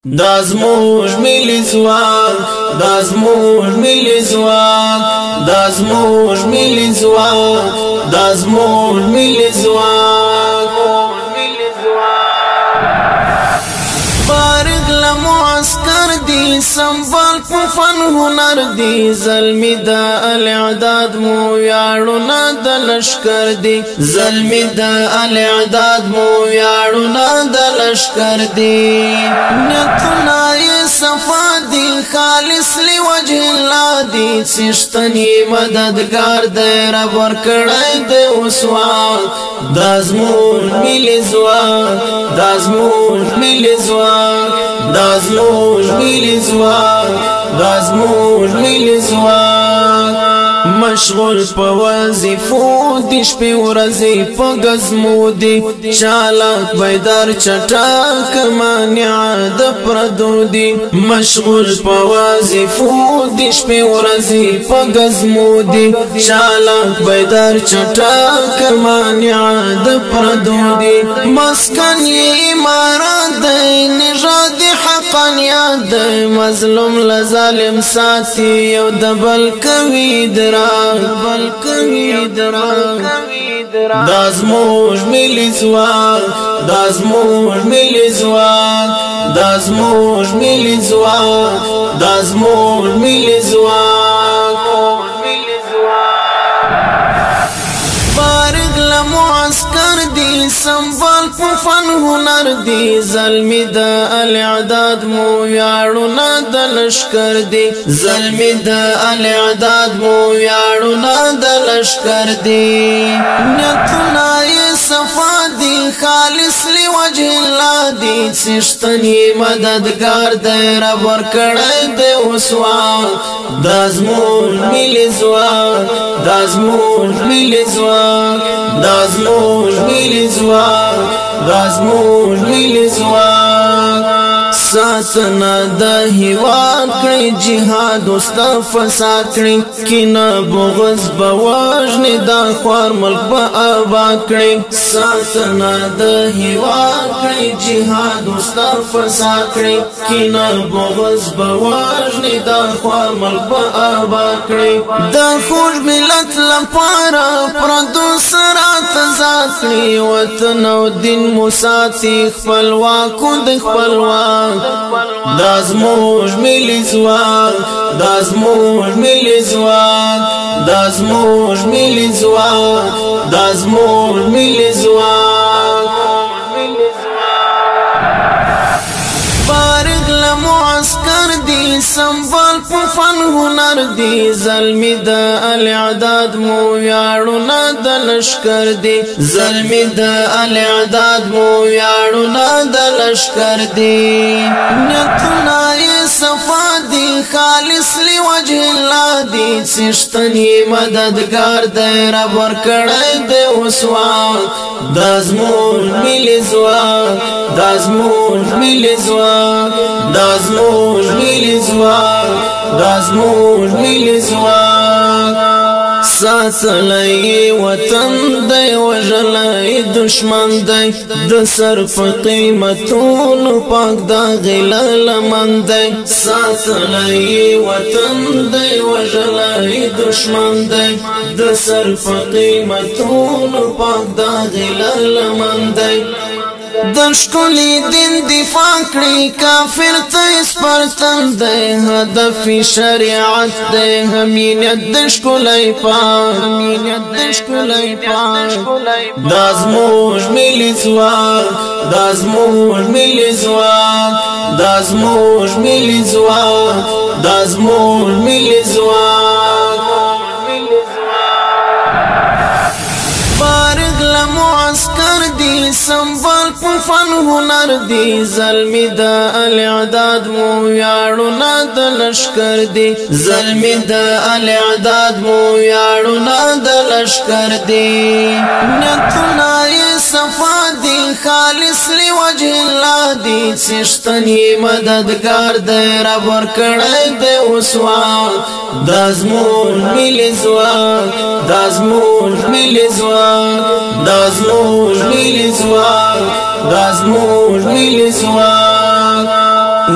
دا زموږ ملي ځواک دا زموږ ملي ځواک دا زموږ ملي ځواک دا زموږ ملي ځواک فارغ لمعسكر دي سنبال په فن هنر دي زلمی دا الاعداد مو یاړونه د لشکر دي زلمی دا الاعداد مو یاړونه د لشکر دي نیتونه یې صفا دي خالص لوجه الله دي سشتنی مددگار دی رب ورکړی دی وسوات دا زموږ ملي ځواک دا زموږ ملي ځواک دا زموږ ملي ځواک دا زموږ ملي ځواک مشغول په وظیفو دي شپې ورځې په ګزمو دي چالاک بیدار چټاک مانع د پردو دي مشغول په وظیفو دي شپې ورځې په ګزمو دي چالاک بیدار چټاک مانع د پردو دي مسکن یې امارات دی نژاد حقانیت دی مظلوم لظالم ساتي یو دبل کوي دا زموږ ملي ځواک دا زموږ ملي ځواک دا زموږ ملي ځواک دا زموږ ملي ځواک فارغ لمعسكر دي سنبال په فن هنر دي زلمی دا الاعداد مو یاړونه د لشکر دي زلمی دا الاعداد مو یاړونه د لشکر دي نیتونه یې صفا دي خالص لوجه الله دي سشتنی مددگار دی رب ورکړی دی وسوات دا زموږ ملي ځواک دا زموږ ملي ځواک دا زموږ ملي ځواک دا زموږ ملي ځواک ساتنه د هیواد کړی جهاد اوستا فساد کړی کینه بغض به وژنې دا خوار ملک به آباد کړی ساتنه د هیواد کړی جهاد اوستا فساد کړی کینه بغض به وژنې دا خوار ملک به آباد کړی د خوږ ملت لپاره پردو سره تضاد کړي وطن او دین مو ساتي خپلواکو د خپلواک دا زموږ ملي ځواک دا زموږ ملي ځواک دا زموږ ملي ځواک دا زموږ ملي ځواک فارغ لمعسكر دي سنبال په فن هنر دي زلمی دا الاعداد مو یاړونه د لشکر دي زلمی دا الاعداد مو یاړونه د لشکر دي نیتونه یې صفا دي خالص لوجه الله دي سشتنی مددگار دی رب ورکړی دی وسوات دا زموږ ملي ځواک دا زموږ ملي ځواک دا زموږ ملي ځواک دا زموږ ملي ځواک ساتلی وطن دی وژلی دشمن دی د سر په قیمتونو پاک دا غله لمن دی ساتلی وطن دی وژلی دشمن دی د سر په قیمتونو پاک دا غله لمن دی د ښکلي دین دفاع کړي کافر ته سپارتن دی هدف شریعت دی امینیت د ښکلی پاک دا زموږ ملي ځواک دا زموږ ملي ځواک دا زموږ ملي ځواک دا زموږ ملي ځواک فارغ لمعسكر دي سنبال په فن هنر دي زلمی دا الاعداد مو یاړونه د لشکر دي زلمی دا الاعداد مو یاړونه د لشکر دي نیتونه یې صفا دي خالص لوجه الله دي سشتنی مددگار دی رب ورکړی دی وسوات دا زموږ ملي ځواک دا زموږ ملي ځواک دا زموږ ملي ځواک دا زموږ ملي ځواک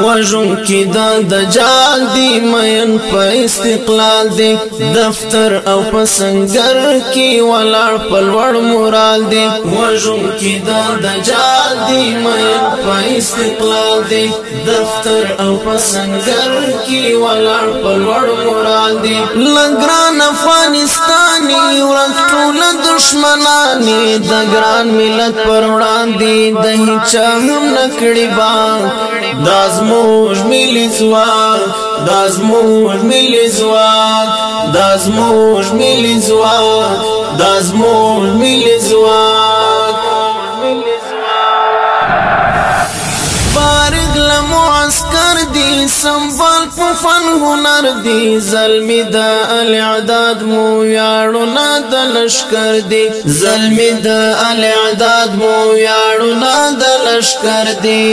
وژن کی دا دجال دی مین په استقلال دی دفتر او پسنګر کی ولار پلوړ مورال دی وژن کی دا دجال دی مین په استقلال دی دفتر او پسنګر کی ولار پلوړ مورال دی لګران افغانستاني ورټول دشمنانی د ګران ملت پر وړاندې د هیچا هم نکړي با دازموج ملي ځواک دازموج ملي ځواک دازموج ملي ځواک دازموج ملي ځواک فارغ لمعسكر دی سنبال په فن هنر دی ظلمی دا الاعداد مو یاړونا د لشکر دی ظلمی دا الاعداد مو یاړونا د لشکر دی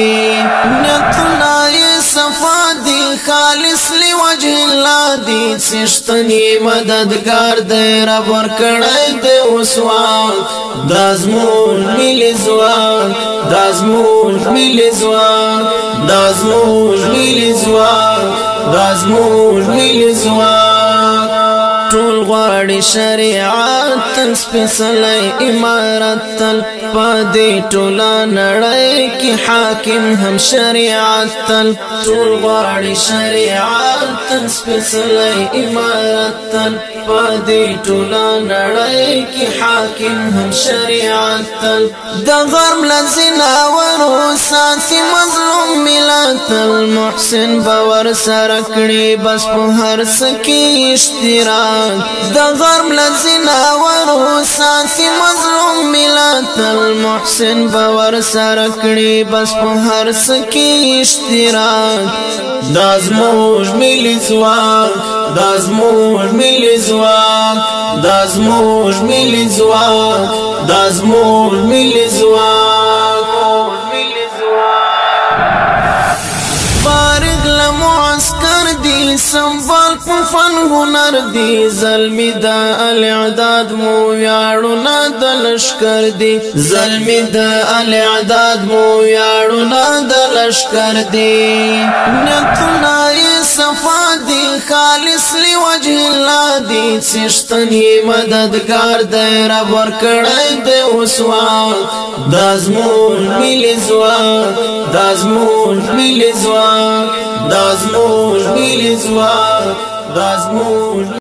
نیتنا یې صفا دی خالص لوجه الله دی سشتنی مددگار دی رب ورکړی دی وسواک دازمون ملي ځواک دازمون ملي ځواک دازمون ملي ځواک دازمون ملي ځواک ټول غواړي شریعت تل سپېڅلی امارت تل پدې ټوله نړۍ کې حاکم هم شریعت تل ټول غواړي شریعت تل سپېڅلی امارت تل پدې ټوله نړۍ کې حاکم هم شریعت تل د غرب له ځناورو ساتي مظلوم ملت المحسن باور سره کړي بس په هر څه کې اشتراک د غرب له ځناورو ساتي مظلوم ملت المحسن باور سره کړي بس په هر څه کې اشتراک دازموج ملي ځواک دازموج ملي ځواک دازموج ملي ځواک دازموج ملي ځواک فارغ لمعسكر دی سنبال په فن هنر دی ظلمی دا الاعداد مو یاړونا د لشکر دی ظلمی دا الاعداد مو یاړونا د لشکر دی نیتنا یې صفا دی خالص لوجه الله دی سشتنی مددگار دی رب ورکړی دی وسواک دازمون ملي ځواک دازمون ملي ځواک دازمون ملي ځواک دازمون